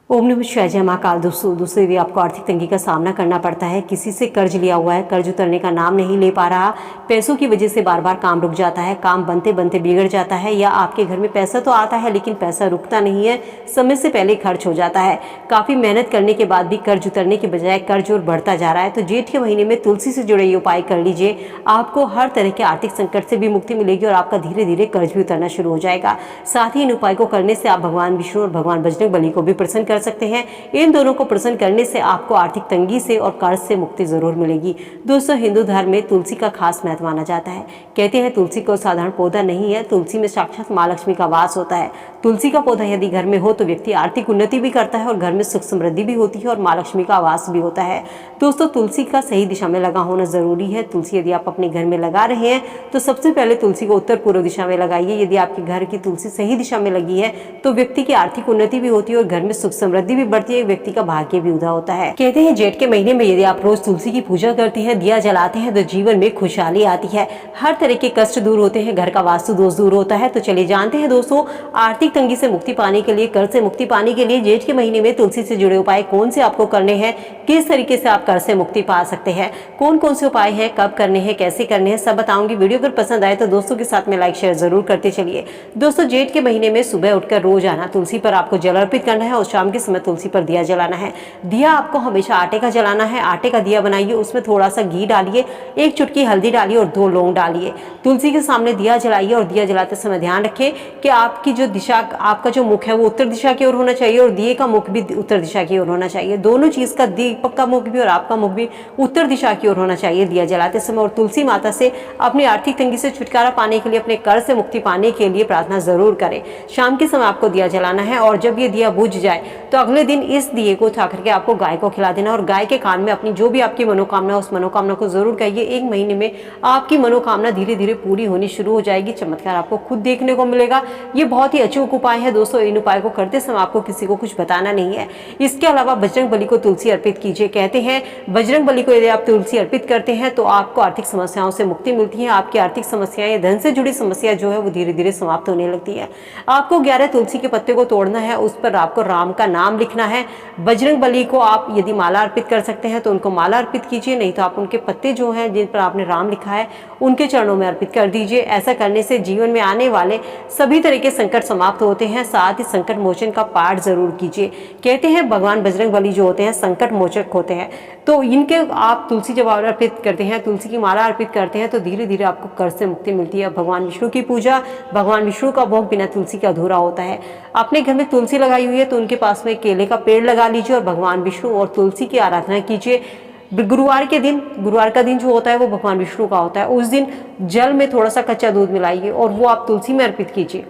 ओम नमः शिवाय। जय महाकाल। दोस्तों यदि आपको आर्थिक तंगी का सामना करना पड़ता है, किसी से कर्ज लिया हुआ है, कर्ज उतरने का नाम नहीं ले पा रहा, पैसों की वजह से बार बार काम रुक जाता है, काम बनते बनते बिगड़ जाता है, या आपके घर में पैसा तो आता है लेकिन पैसा रुकता नहीं है, समय से पहले खर्च हो जाता है, काफ़ी मेहनत करने के बाद भी कर्ज उतरने के बजाय कर्ज और बढ़ता जा रहा है, तो जेठ के महीने में तुलसी से जुड़े ये उपाय कर लीजिए। आपको हर तरह के आर्थिक संकट से भी मुक्ति मिलेगी और आपका धीरे धीरे कर्ज भी उतरना शुरू हो जाएगा। साथ ही इन उपाय को करने से आप भगवान विष्णु और भगवान बजरंग बली को भी प्रसन्न कर सकते हैं। इन दोनों को प्रसन्न करने से आपको आर्थिक तंगी से और कर्ज से मुक्ति जरूर मिलेगी। दोस्तों, हिंदू धर्म में तुलसी का खास महत्व माना जाता है। कहते हैं तुलसी को साधारण पौधा नहीं है, तुलसी में साक्षात माँ लक्ष्मी का वास होता है। तुलसी का पौधा यदि घर में हो तो व्यक्ति आर्थिक उन्नति भी करता है और घर में सुख समृद्धि भी होती है और माँ लक्ष्मी का वास भी होता है। दोस्तों, तुलसी का सही दिशा में लगा होना जरूरी है। तुलसी यदि आप अपने घर में लगा रहे हैं तो सबसे पहले तुलसी को उत्तर पूर्व दिशा में लगाइए। यदि आपके घर की तुलसी सही दिशा में लगी है तो व्यक्ति की आर्थिक उन्नति भी होती है और घर में सुख समृद्धि भी बढ़ती है, व्यक्ति का भाग्य भी उदा होता है। कहते हैं जेठ के महीने में यदि आप रोज तुलसी की पूजा करते हैं, दिया जलाते हैं, तो जीवन में खुशहाली आती है, हर तरह के कष्ट दूर होते हैं, घर का वास्तु दोष दूर होता है। तो चलिए जानते हैं दोस्तों, आर्थिक तंगी से मुक्ति पाने के लिए, कर्ज से मुक्ति पाने के लिए जेठ के महीने में तुलसी से जुड़े उपाय कौन से आपको करने हैं, किस तरीके से आप कर्ज से मुक्ति पा सकते हैं, कौन कौन से उपाय हैं, कब करने हैं, कैसे करने हैं, सब बताऊंगी। वीडियो अगर पसंद आए तो दोस्तों के साथ में लाइक शेयर जरूर करते चलिए। दोस्तों, जेठ के महीने में सुबह उठकर रोज आना, तुलसी पर आपको जल अर्पित करना है और शाम के समय तुलसी पर दिया जलाना है। दिया आपको हमेशा आटे का जलाना है। आटे का दिया बनाइए, उसमें थोड़ा सा घी डालिए, एक चुटकी हल्दी डालिए और 2 लौंग डालिए। तुलसी के सामने दिया जलाइए और दिया जलाते समय ध्यान रखें कि आपकी जो दिशा, आपका जो मुख है वो उत्तर दिशा की ओर होना चाहिए और दिए का मुख भी उत्तर दिशा की ओर होना चाहिए। दोनों चीज का, दीपक का मुख भी और आपका मुख भी उत्तर दिशा की ओर होना चाहिए दिया जलाते समय। और तुलसी माता से अपनी आर्थिक तंगी से छुटकारा पाने के लिए, अपने कर्ज से मुक्ति पाने के लिए प्रार्थना जरूर करें। शाम के समय आपको दिया जलाना है और जब ये दिया बुझ जाए तो अगले दिन इस दिए को उठा करके आपको गाय को खिला देना और गाय के कान में अपनी जो भी आपकी मनोकामना है उस मनोकामना को जरूर कहिए। 1 महीने में आपकी मनोकामना धीरे धीरे पूरी होनी शुरू हो जाएगी। चमत्कार आपको खुद देखने को मिलेगा। ये बहुत ही अचूक उपाय है दोस्तों। इन उपाय को करते समय आपको किसी को कुछ बताना नहीं है। इसके अलावा बजरंग बली को तुलसी अर्पित कीजिए। कहते हैं बजरंग बली को यदि आप तुलसी अर्पित करते हैं तो आपको आर्थिक समस्याओं से मुक्ति मिलती है। आपकी आर्थिक समस्याएं, धन से जुड़ी समस्या जो है वो धीरे धीरे समाप्त होने लगती है। आपको 11 तुलसी के पत्ते को तोड़ना है, उस पर आपको राम का नाम लिखना है। बजरंग बली को आप यदि माला अर्पित कर सकते हैं तो उनको माला अर्पित कीजिए, नहीं तो आप उनके पत्ते जो हैं जिन पर आपने राम लिखा है उनके चरणों में अर्पित कर दीजिए। ऐसा करने से जीवन में आने वाले सभी तरह के संकट समाप्त होते हैं। साथ ही संकट मोचन का पाठ जरूर कीजिए। कहते हैं भगवान बजरंग बली जो होते हैं संकट मोचक होते हैं, तो इनके आप तुलसी जब अर्पित करते हैं, तुलसी की माला अर्पित करते हैं तो धीरे धीरे आपको कर्ज से मुक्ति मिलती है। भगवान विष्णु की पूजा, भगवान विष्णु का भोग बिना तुलसी का अधूरा होता है। अपने घर में तुलसी लगाई हुई है तो उनके पास में केले का पेड़ लगा लीजिए और भगवान विष्णु और तुलसी की आराधना कीजिए। गुरुवार का दिन जो होता है वो भगवान विष्णु का होता है। उस दिन जल में थोड़ा सा कच्चा दूध मिलाइए और वो आप तुलसी में अर्पित कीजिए।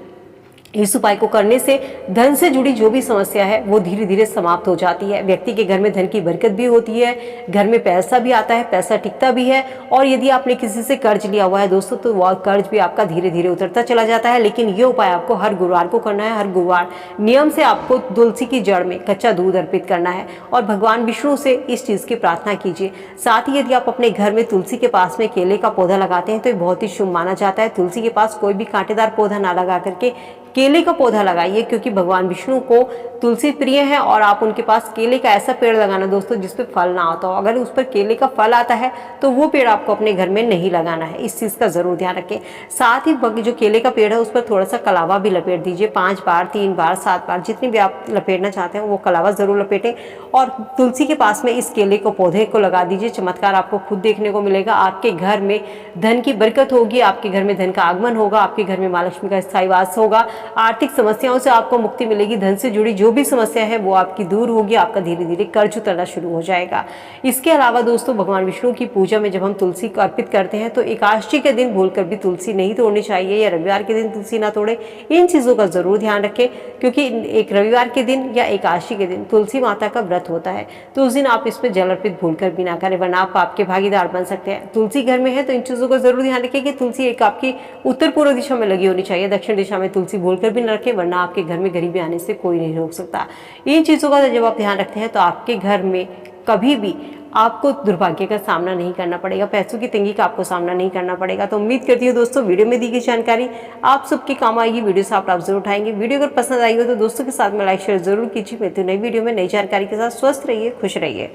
इस उपाय को करने से धन से जुड़ी जो भी समस्या है वो धीरे धीरे समाप्त हो जाती है। व्यक्ति के घर में धन की बरकत भी होती है, घर में पैसा भी आता है, पैसा टिकता भी है। और यदि आपने किसी से कर्ज लिया हुआ है दोस्तों तो वह कर्ज भी आपका धीरे धीरे उतरता चला जाता है। लेकिन ये उपाय आपको हर गुरुवार को करना है। हर गुरुवार नियम से आपको तुलसी की जड़ में कच्चा दूध अर्पित करना है और भगवान विष्णु से इस चीज की प्रार्थना कीजिए। साथ ही यदि आप अपने घर में तुलसी के पास में केले का पौधा लगाते हैं तो ये बहुत ही शुभ माना जाता है। तुलसी के पास कोई भी कांटेदार पौधा ना लगा करके केले का पौधा लगाइए, क्योंकि भगवान विष्णु को तुलसी प्रिय है। और आप उनके पास केले का ऐसा पेड़ लगाना दोस्तों जिसपे फल ना आता हो। अगर उस पर केले का फल आता है तो वो पेड़ आपको अपने घर में नहीं लगाना है, इस चीज का जरूर ध्यान रखें। साथ ही जो केले का पेड़ है उस पर थोड़ा सा कलावा भी लपेट दीजिए। 5 बार, 3 बार, 7 बार, जितनी भी आप लपेटना चाहते हैं वो कलावा जरूर लपेटें और तुलसी के पास में इस केले को पौधे को लगा दीजिए। चमत्कार आपको खुद देखने को मिलेगा। आपके घर में धन की बरकत होगी, आपके घर में धन का आगमन होगा, आपके घर में माँ लक्ष्मी का स्थायी वास होगा, आर्थिक समस्याओं से आपको मुक्ति मिलेगी, धन से जुड़ी जो भी समस्या है वो आपकी दूर होगी, आपका धीरे धीरे कर्ज उतरना शुरू हो जाएगा। इसके अलावा दोस्तों, भगवान विष्णु की पूजा में जब हम तुलसी को अर्पित करते हैं तो एकादशी के दिन भूलकर भी तुलसी नहीं तोड़नी चाहिए या रविवार के दिन तुलसी ना तोड़े। इन चीजों का जरूर ध्यान रखें, क्योंकि एक रविवार के दिन या एकादशी के दिन तुलसी माता का व्रत होता है, तो उस दिन आप इसमें जल अर्पित भूलकर भी ना करें, वरना आप आपके भागीदार बन सकते हैं। तुलसी घर में है तो इन चीजों का जरूर ध्यान रखें कि तुलसी एक आपकी उत्तर पूर्व दिशा में लगी होनी चाहिए, दक्षिण दिशा में तुलसी भूलकर भी न रखें, वरना आपके घर में गरीबी आने से कोई नहीं रोक सकता। इन चीज़ों का जब आप ध्यान रखते हैं तो आपके घर में कभी भी आपको दुर्भाग्य का सामना नहीं करना पड़ेगा, पैसों की तंगी का आपको सामना नहीं करना पड़ेगा। तो उम्मीद करती हूँ दोस्तों वीडियो में दी गई जानकारी आप सबके काम आएगी। वीडियो से आप जरूर उठाएंगे। वीडियो अगर पसंद आई हो तो दोस्तों के साथ में लाइक शेयर जरूर कीजिए। मिलती हूँ नई वीडियो में नई जानकारी के साथ। स्वस्थ रहिए, खुश रहिए।